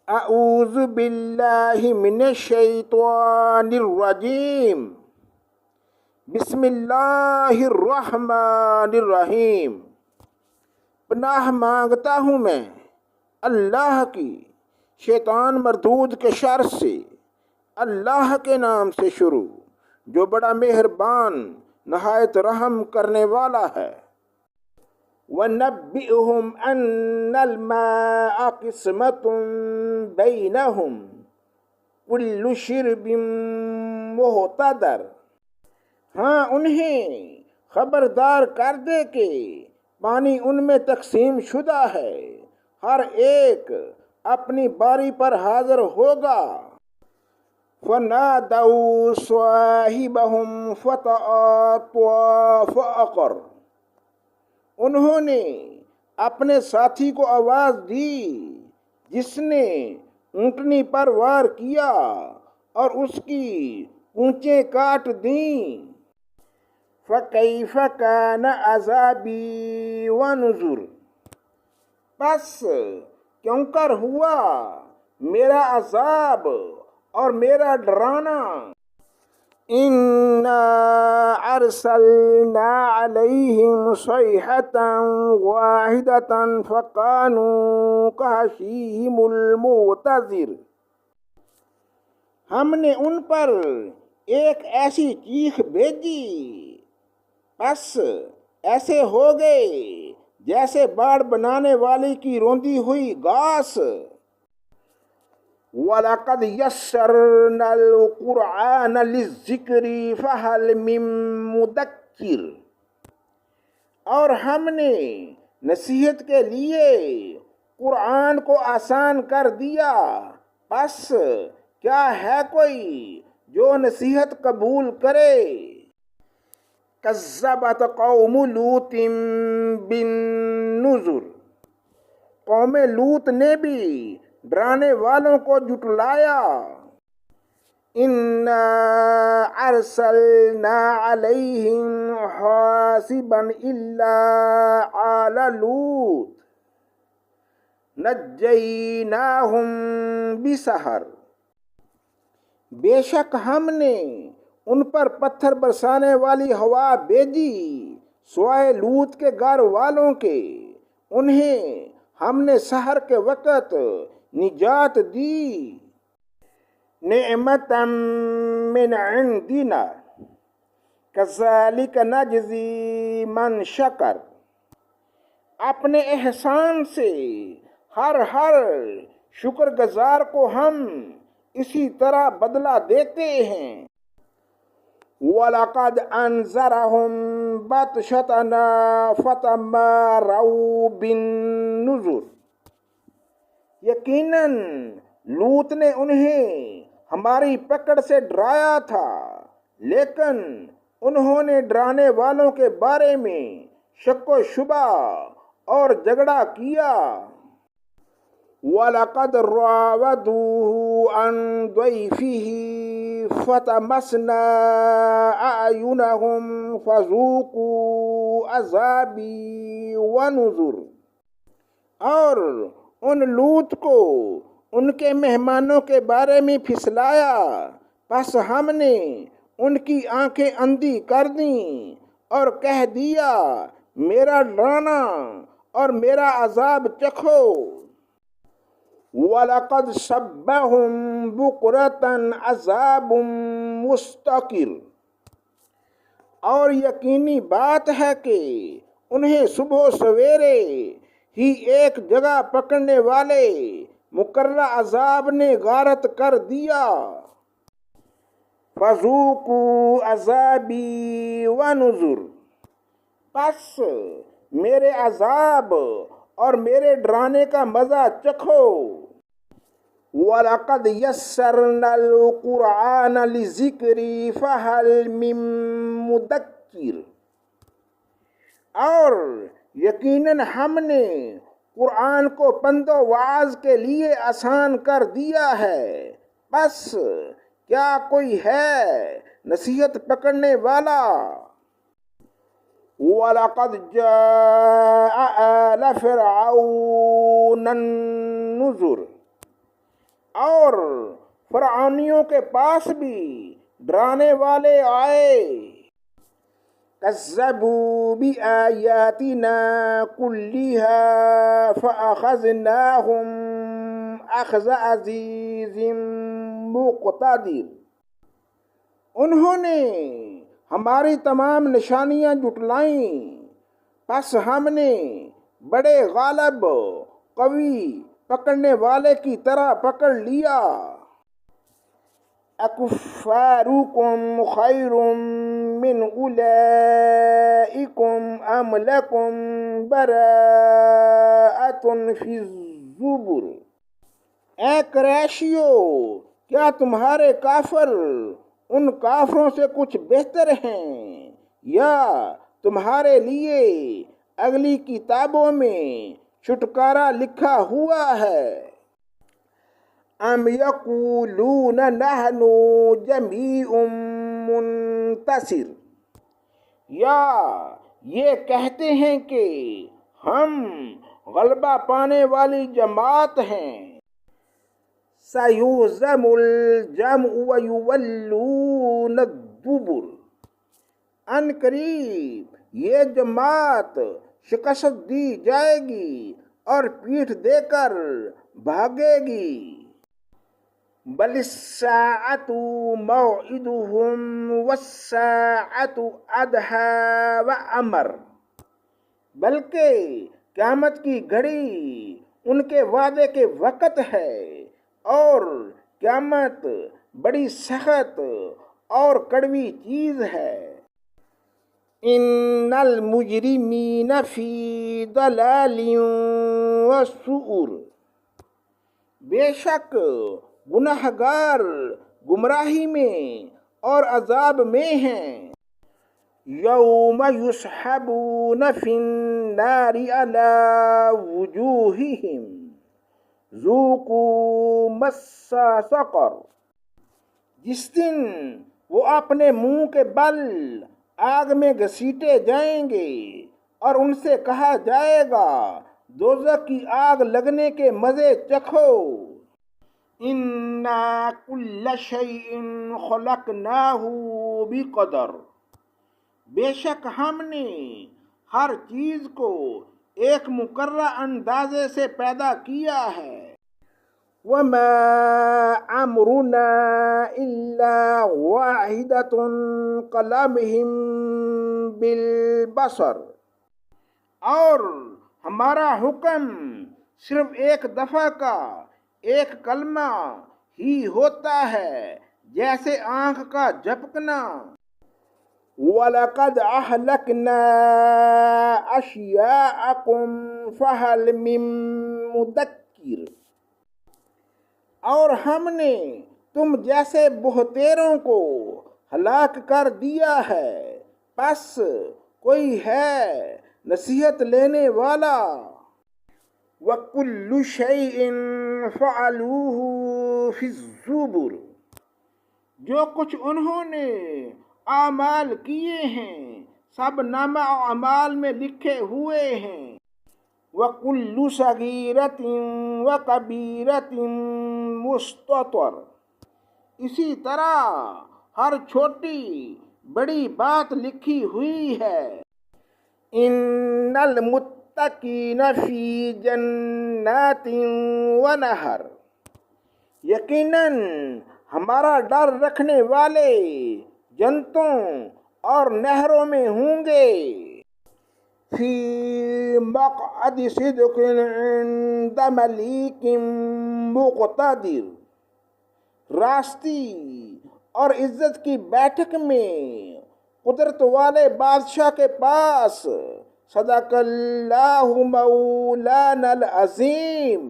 اعوذ باللہ من الشیطان الرجیم بسم اللہ الرحمن الرحیم۔ پناہ مانگتا ہوں میں اللہ کی شیطان مردود کے شر سے، اللہ کے نام سے شروع جو بڑا مہربان نہایت رحم کرنے والا ہے۔ وَنَبِّئْهُمْ أَنَّ الْمَاءَ قِسْمَةٌ بَيْنَهُمْ كُلُّ شِرْبٍ مُحْتَضَرٌ۔ ہاں انہیں خبردار کر دے کہ پانی ان میں تقسیم شدہ ہے، ہر ایک اپنی باری پر حاضر ہوگا۔ فَنَادَوْا صَاحِبَهُمْ فَتَعَاطَىٰ فَعَقَرَ۔ انہوں نے اپنے ساتھی کو آواز دی جس نے اونٹنی پر وار کیا اور اس کی پونچیں کاٹ دیں۔ فَكَيْفَ كَانَ عَذَابِي وَنُذُرِ۔ پس کیوں کر ہوا میرا عذاب اور میرا ڈرانا۔ إِنَّا أَرْسَلْنَا عَلَيْهِمْ صَيْحَةً وَاحِدَةً فَكَانُوا كَهَشِيمِ الْمُعْتَظِرِ۔ ہم نے ان پر ایک ایسی چیخ بھیجی، پس ایسے ہو گئے جیسے باڑ بنانے والی کی روندی ہوئی گھاس۔ وَلَقَدْ يَسَّرْنَا الْقُرْآنَ لِلذِّكْرِ فَهَلْ مِن مُّدَّكِّرٍ۔ اور ہم نے نصیحت کے لیے قرآن کو آسان کر دیا، پس کیا ہے کوئی جو نصیحت قبول کرے۔ کذبت قوم لوط بالنذر۔ قوم لوط نے بھی ڈرانے والوں کو جھٹلایا۔ انا ارسلنا علیہم حاصبا الا آل لوط نجیناہم بسحر۔ بے شک ہم نے ان پر پتھر برسانے والی ہوا بھیجی سوائے لوط کے گھر والوں کے، انہیں ہم نے سحر کے وقت نجات دی۔ نعمتا من عندنا کذالک نجزی من شکر۔ اپنے احسان سے ہر شکر گزار کو ہم اسی طرح بدلہ دیتے ہیں۔ وَلَقَدْ أَنذَرَهُمْ بَطْشَتَنَا فَتَمَارَوْا بِالنُّذُرِ۔ یقیناً لوط نے انہیں ہماری پکڑ سے ڈرایا تھا، لیکن انہوں نے ڈرانے والوں کے بارے میں شک و شبہ اور جھگڑا کیا۔ وَلَقَدْ رَاوَدُوهُ عَنْ ضَيْفِهِ فَطَمَسْنَا أَعْيُنَهُمْ فَذُوقُوا عَذَابِي وَنُذُرِ۔ اور ان لوط کو ان کے مہمانوں کے بارے میں پھسلایا، پس ہم نے ان کی آنکھیں اندھی کر دیں اور کہہ دیا میرا ڈرانا اور میرا عذاب چکھو۔ وَلَقَدْ صَبَّحَهُم بُكْرَةً عَذَابٌ مُسْتَقِرٌ۔ اور یقینی بات ہے کہ انہیں صبح و سویرے ہی ایک جگہ پکڑنے والے مقررہ عذاب نے غارت کر دیا۔ فَذُوقُوا عَذَابِي وَنُذُرِ۔ پس میرے عذاب اور میرے ڈرانے کا مزہ چکھو۔ وَلَقَدْ يَسَّرْنَا الْقُرْآنَ لِلذِّكْرِ فَهَلْ مِن مُّدَّكِّرٍ۔ اور یقیناً ہم نے قرآن کو پند و وعظ کے لیے آسان کر دیا ہے، بس کیا کوئی ہے نصیحت پکڑنے والا۔ وَلَقَدْ جَاءَ آلَ فِرْعَوْنَ النُّذُرُ۔ اور فرعونیوں کے پاس بھی ڈرانے والے آئے۔ کذبوا بآیاتنا کلها فأخذناهم اخذ عزیز مقتدر۔ انہوں نے ہماری تمام نشانیاں جھٹلائیں، پس ہم نے بڑے غالب قوی پکڑنے والے کی طرح پکڑ لیا۔ اکفارکم خیر من اولئکم ام لکم براءۃ فی الزبر۔ اے قریشیو، کیا تمہارے کافر ان کافروں سے کچھ بہتر ہیں، یا تمہارے لیے اگلی کتابوں میں چھٹکارا لکھا ہوا ہے؟ ام یقولون نحن جمیع منتصر، یا یہ کہتے ہیں کہ ہم غلبہ پانے والی جماعت ہیں۔ سیہزم الجمع ویولون الدبر، ان قریب یہ جماعت شکست دی جائے گی اور پیٹھ دے کر بھاگے گی۔ بل الساعۃ موعدہم والساعۃ ادہیٰ وامر، بلکہ قیامت کی گھڑی ان کے وعدے کے وقت ہے، اور قیامت بڑی سخت اور کڑوی چیز ہے۔ ان المجرمین فی ضلال وسعر، بے شک گنہگار گمراہی میں اور عذاب میں ہیں۔ یوم یسحبون فی النار علی وجوہہم ذوقوا مس سقر، جس دن وہ اپنے منہ کے بل آگ میں گھسیٹے جائیں گے اور ان سے کہا جائے گا دوزخ کی آگ لگنے کے مزے چکھو۔ انا کل شیء خلقناہ بقدر، بے شک ہم نے ہر چیز کو ایک مقررہ اندازے سے پیدا کیا ہے۔ وما امرنا الا واحدۃ کلمح بالبصر، اور ہمارا حکم صرف ایک دفعہ کا ایک کلمہ ہی ہوتا ہے، جیسے آنکھ کا جھپکنا۔ وَلَقَدْ أَهْلَكْنَا أَشْيَاءَكُمْ فَهَلْ مِن مُدَّكِّرٍ، اور ہم نے تم جیسے بہتیروں کو ہلاک کر دیا ہے، پس کوئی ہے نصیحت لینے والا۔ وَكُلُّ شَيْءٍ فَعَلُوهُ فِي الزُّبُرِ، جو کچھ انہوں نے اعمال کیے ہیں سب نامہ اعمال میں لکھے ہوئے ہیں۔ وَكُلُّ صَغِيرَةٍ وَكَبِيرَةٍ مُسْتَطَرٌ، اسی طرح ہر چھوٹی بڑی بات لکھی ہوئی ہے۔ ان المتقین فی جنات ونہر، یقیناً ہمارا ڈر رکھنے والے جنتوں اور نہروں میں ہوں گے۔ فی مقعد صدق عند ملیک مقتدر، راستی اور عزت کی بیٹھک میں قدرت والے بادشاہ کے پاس۔ صدق اللہ مولانا العظیم۔